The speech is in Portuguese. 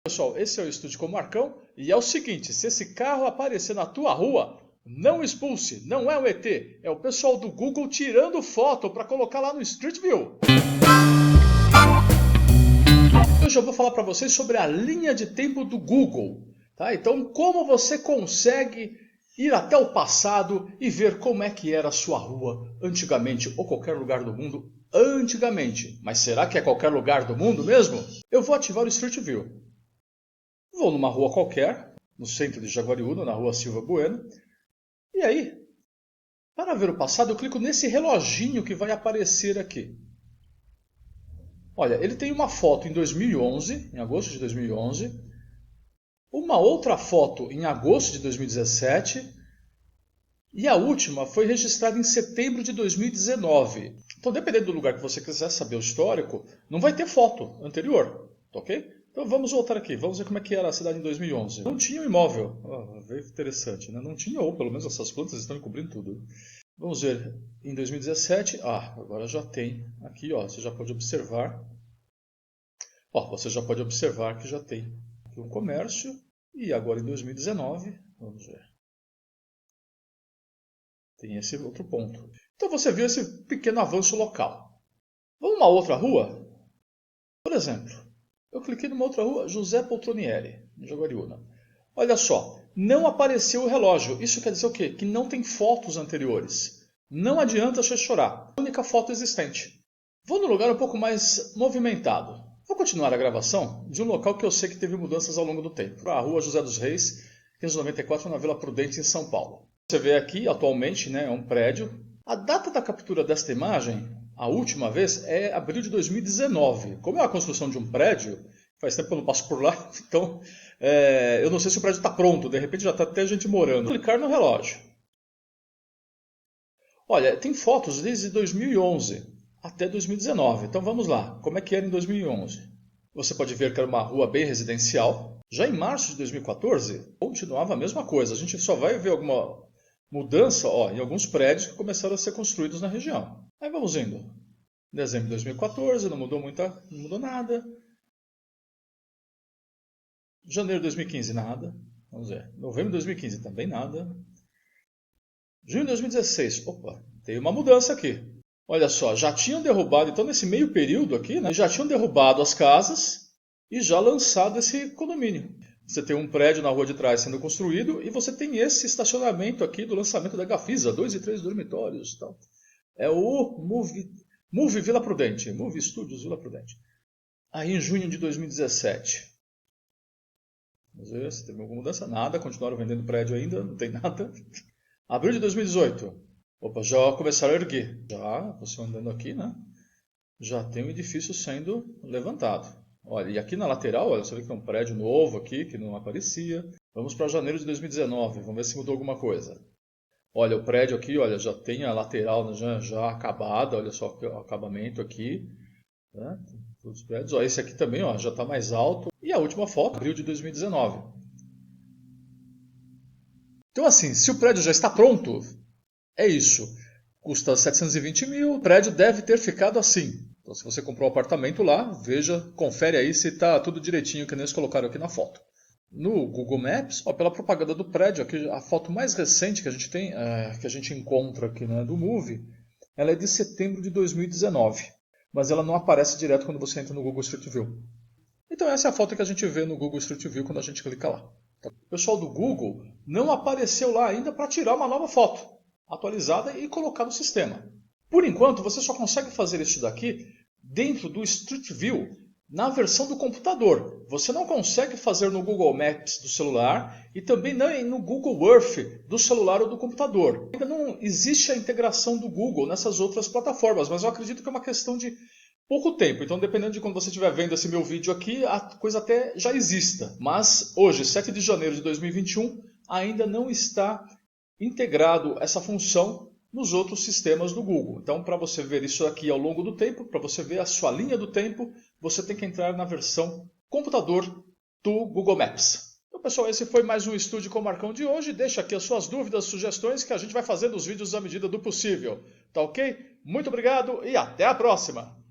Pessoal, esse é o Estúdio com o Marcão e é o seguinte, se esse carro aparecer na tua rua, não expulse, não é um ET, é o pessoal do Google tirando foto para colocar lá no Street View. Hoje eu vou falar para vocês sobre a linha de tempo do Google, tá? Então, como você consegue ir até o passado e ver como é que era a sua rua antigamente ou qualquer lugar do mundo antigamente. Mas será que é qualquer lugar do mundo mesmo? Eu vou ativar o Street View. Vou numa rua qualquer, no centro de Jaguariúna, na rua Silva Bueno. E aí, para ver o passado, eu clico nesse reloginho que vai aparecer aqui. Olha, ele tem uma foto em 2011, em agosto de 2011. Uma outra foto em agosto de 2017. E a última foi registrada em setembro de 2019. Então, dependendo do lugar que você quiser saber o histórico, não vai ter foto anterior, tá ok? Então vamos voltar aqui, vamos ver como é que era a cidade em 2011. Não tinha um imóvel, veio interessante, né? Não tinha, ou pelo menos essas plantas estão encobrindo tudo. Vamos ver, em 2017, agora já tem aqui, você já pode observar. Você já pode observar que já tem aqui um comércio. E agora em 2019, vamos ver. Tem esse outro ponto. Então você viu esse pequeno avanço local. Vamos numa outra rua? Por exemplo, eu cliquei numa outra rua, José Poltronieri, em Jaguariúna. Olha só, não apareceu o relógio. Isso quer dizer o quê? Que não tem fotos anteriores. Não adianta você chorar. A única foto existente. Vou num lugar um pouco mais movimentado. Vou continuar a gravação de um local que eu sei que teve mudanças ao longo do tempo. A rua José dos Reis, 594, na Vila Prudente, em São Paulo. Você vê aqui, atualmente, né, é um prédio. A data da captura desta imagem, a última vez, é abril de 2019. Como é a construção de um prédio, faz tempo que eu não passo por lá, então eu não sei se o prédio está pronto, de repente já está até gente morando. Vou clicar no relógio. Olha, tem fotos desde 2011 até 2019, então vamos lá. Como é que era em 2011? Você pode ver que era uma rua bem residencial. Já em março de 2014, continuava a mesma coisa. A gente só vai ver alguma mudança em alguns prédios que começaram a ser construídos na região. Aí vamos indo. Dezembro de 2014, não mudou nada. Janeiro de 2015, nada. Vamos ver. Novembro de 2015, também nada. Junho de 2016, tem uma mudança aqui. Olha só, já tinham derrubado, então nesse meio período aqui, né, já tinham derrubado as casas e já lançado esse condomínio. Você tem um prédio na rua de trás sendo construído e você tem esse estacionamento aqui do lançamento da Gafisa, 2 e 3 dormitórios e tal. É o Move Vila Prudente, Move Studios Vila Prudente. Aí em junho de 2017, vamos ver se teve alguma mudança. Nada, continuaram vendendo prédio ainda, não tem nada. Abril de 2018, já começaram a erguer. Já, você andando aqui, né? Já tem um edifício sendo levantado. Olha, e aqui na lateral, olha, você vê que tem um prédio novo aqui, que não aparecia. Vamos para janeiro de 2019, vamos ver se mudou alguma coisa. Olha, o prédio aqui, olha, já tem a lateral já acabada, olha só o acabamento aqui. Né? Todos os prédios. Esse aqui também já está mais alto. E a última foto, abril de 2019. Então assim, se o prédio já está pronto, é isso. Custa 720 mil, o prédio deve ter ficado assim. Então, se você comprou um apartamento lá, confere aí se está tudo direitinho que nem eles colocaram aqui na foto. No Google Maps, pela propaganda do prédio, aqui, a foto mais recente que a gente tem, que a gente encontra aqui do Move, ela é de setembro de 2019. Mas ela não aparece direto quando você entra no Google Street View. Então essa é a foto que a gente vê no Google Street View quando a gente clica lá. O pessoal do Google não apareceu lá ainda para tirar uma nova foto atualizada e colocar no sistema. Por enquanto, você só consegue fazer isso daqui dentro do Street View na versão do computador. Você não consegue fazer no Google Maps do celular e também não no Google Earth do celular ou do computador. Ainda não existe a integração do Google nessas outras plataformas, mas eu acredito que é uma questão de pouco tempo. Então, dependendo de quando você estiver vendo esse meu vídeo aqui, a coisa até já exista. Mas hoje, 7 de janeiro de 2021, ainda não está integrado essa função nos outros sistemas do Google. Então, para você ver isso aqui ao longo do tempo, para você ver a sua linha do tempo, você tem que entrar na versão computador do Google Maps. Então, pessoal, esse foi mais um Estúdio com o Marcão de hoje. Deixa aqui as suas dúvidas, sugestões, que a gente vai fazendo os vídeos à medida do possível. Tá ok? Muito obrigado e até a próxima!